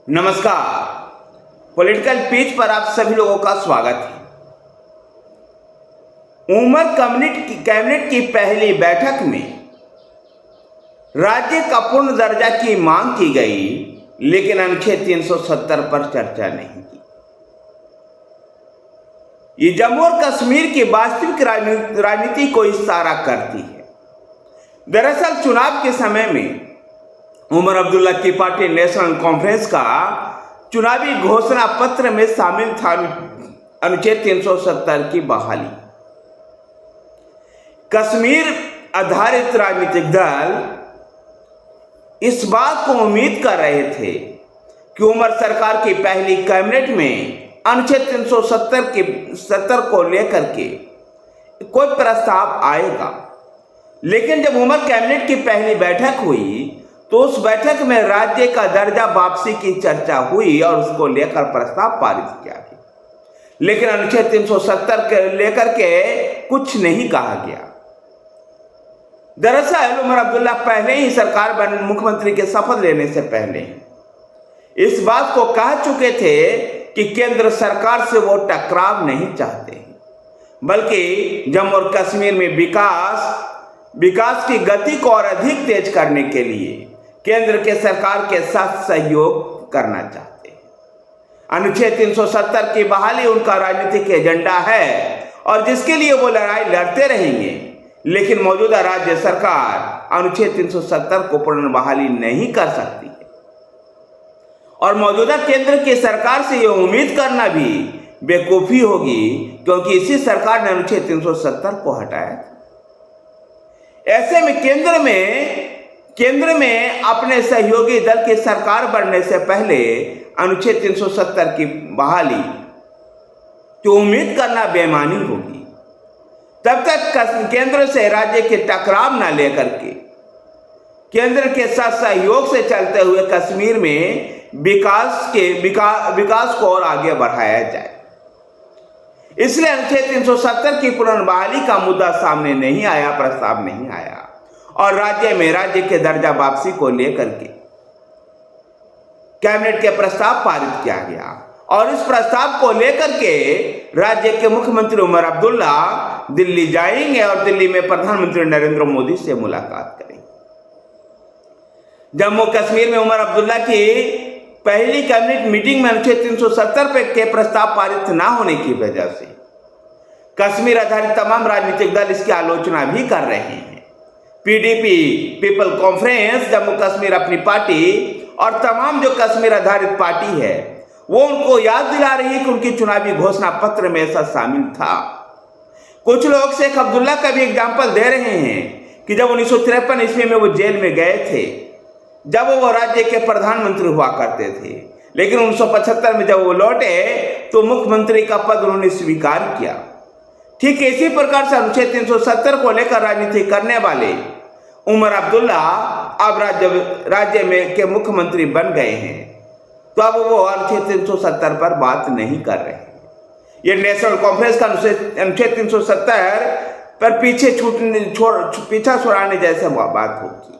नमस्कार। Political page पर आप सभी लोगों का स्वागत है। उमर कैबिनेट की पहली बैठक में राज्य का पूर्ण दर्जा की मांग की गई, लेकिन अनुच्छेद 370 पर चर्चा नहीं की। ये जम्मू और कश्मीर की वास्तविक राजनीति को इशारा करती है। दरअसल चुनाव के समय में उमर अब्दुल्ला की पार्टी नेशनल कॉन्फ्रेंस का चुनावी घोषणा पत्र में शामिल था अनुच्छेद 370 की बहाली। कश्मीर आधारित राजनीतिक दल इस बात को उम्मीद कर रहे थे कि उमर सरकार की पहली कैबिनेट में अनुच्छेद 370 को लेकर के कोई प्रस्ताव आएगा, लेकिन जब उमर कैबिनेट की पहली बैठक हुई तो उस बैठक में राज्य का दर्जा वापसी की चर्चा हुई और उसको लेकर प्रस्ताव पारित किया गया, लेकिन अनुच्छेद 370 के लेकर के कुछ नहीं कहा गया। दरअसल उमर अब्दुल्ला पहले ही सरकार मुख्यमंत्री के शपथ लेने से पहले इस बात को कह चुके थे कि केंद्र सरकार से वो टकराव नहीं चाहते, बल्कि जम्मू और कश्मीर में विकास की गति को और अधिक तेज करने के लिए केंद्र के सरकार के साथ सहयोग करना चाहते हैं। अनुच्छेद 370 की बहाली उनका राजनीतिक एजेंडा है और जिसके लिए वो लड़ाई लड़ते रहेंगे, लेकिन मौजूदा राज्य सरकार अनुच्छेद 370 को पूर्ण बहाली नहीं कर सकती है और मौजूदा केंद्र की सरकार से ये उम्मीद करना भी बेवकूफी होगी, क्योंकि इसी सरकार ने अनुच्छेद 370 को हटाया था। ऐसे में केंद्र में अपने सहयोगी दल की सरकार बनने से पहले अनुच्छेद 370 की बहाली तो उम्मीद करना बेईमानी होगी। तब तक केंद्र से राज्य के टकराव न लेकर के केंद्र के साथ सहयोग से चलते हुए कश्मीर में विकास को और आगे बढ़ाया जाए। इसलिए अनुच्छेद 370 की पुनः बहाली का मुद्दा सामने नहीं आया, प्रस्ताव नहीं आया और राज्य के दर्जा वापसी को लेकर के कैबिनेट के प्रस्ताव पारित किया गया और इस प्रस्ताव को लेकर के राज्य के मुख्यमंत्री उमर अब्दुल्ला दिल्ली जाएंगे और दिल्ली में प्रधानमंत्री नरेंद्र मोदी से मुलाकात करेंगे। जम्मू कश्मीर में उमर अब्दुल्ला की पहली कैबिनेट मीटिंग में अनुच्छेद 370 के प्रस्ताव पारित न होने की वजह से कश्मीर आधारित तमाम राजनीतिक दल इसकी आलोचना भी कर रहे हैं। PDP, people conference, Jammu Kashmir अपनी पार्टी और तमाम जो कश्मीर आधारित पार्टी है वो उनको याद दिला रही है कि उनकी चुनावी घोषणा पत्र में ऐसा शामिल था। कुछ लोग शेख अब्दुल्ला का भी एग्जाम्पल दे रहे हैं कि जब 1953 ईस्वी में वो जेल में गए थे, जब वो राज्य के प्रधानमंत्री हुआ करते थे, लेकिन 1975 में जब वो लौटे तो मुख्यमंत्री का पद उन्होंने स्वीकार किया। ठीक इसी प्रकार से अनुच्छेद 370 को लेकर राजनीति करने वाले उमर अब्दुल्ला अब राज्य में के मुख्यमंत्री बन गए हैं, तो अब वो अनुच्छेद 370 पर बात नहीं कर रहे हैं। ये नेशनल कॉन्फ्रेंस का अनुच्छेद 370 पर पीछा छुड़ाने जैसे बात होगी।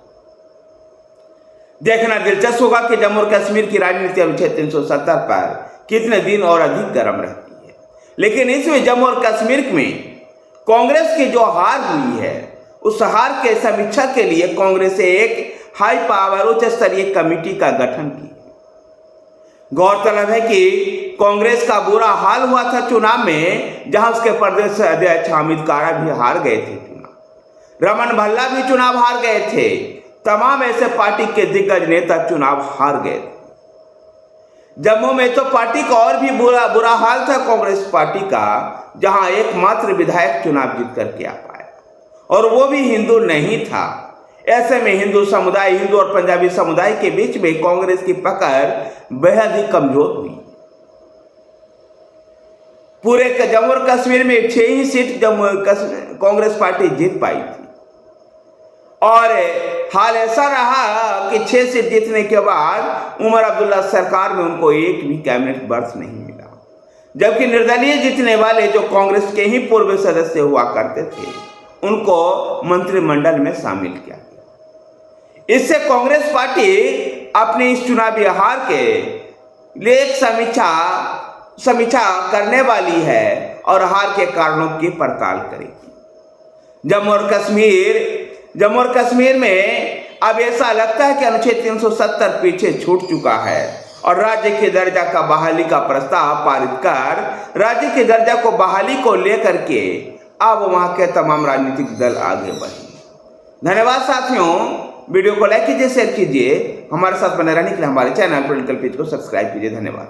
देखना दिलचस्प होगा कि जम्मू और कश्मीर की राजनीति अनुच्छेद 370 पर कितने दिन और अधिक गर्म रहती है। लेकिन इसमें जम्मू और कश्मीर में कांग्रेस की जो हार हुई है, उस हार के समीक्षा के लिए कांग्रेस ने एक हाई पावर उच्च स्तरीय कमेटी का गठन किया। गौरतलब है कि कांग्रेस का बुरा हाल हुआ था चुनाव में, जहां उसके प्रदेश अध्यक्ष हामिद कारा भी हार गए थे चुनाव, रमन भल्ला भी चुनाव हार गए थे, तमाम ऐसे पार्टी के दिग्गज नेता चुनाव हार गए थे। जम्मू में तो पार्टी का और भी बुरा हाल था कांग्रेस पार्टी का, जहां एकमात्र विधायक चुनाव जीत करके आ पाया और वो भी हिंदू नहीं था। ऐसे में हिंदू और पंजाबी समुदाय के बीच में कांग्रेस की पकड़ बेहद ही कमजोर हुई। पूरे जम्मू और कश्मीर में 6 ही सीट कांग्रेस पार्टी जीत पाई थी और हाल ऐसा रहा कि 6 सीट जीतने के बाद उमर अब्दुल्ला सरकार में उनको एक भी कैबिनेट बर्थ नहीं मिला, जबकि निर्दलीय जीतने वाले जो कांग्रेस के ही पूर्व सदस्य हुआ करते थे उनको मंत्रिमंडल में शामिल किया गया। इससे कांग्रेस पार्टी अपनी इस चुनावी हार के एक समीक्षा करने वाली है और हार के कारणों की पड़ताल करेगी। जम्मू और कश्मीर में अब ऐसा लगता है कि अनुच्छेद 370 पीछे छूट चुका है और राज्य के दर्जा का बहाली का प्रस्ताव पारित कर राज्य के दर्जा को बहाली को लेकर के अब वहां के तमाम राजनीतिक दल आगे बढ़े। धन्यवाद साथियों, वीडियो को लाइक कीजिए, शेयर कीजिए, हमारे साथ बने रहने के लिए हमारे चैनल पॉलिटिकल पेज को सब्सक्राइब कीजिए। धन्यवाद।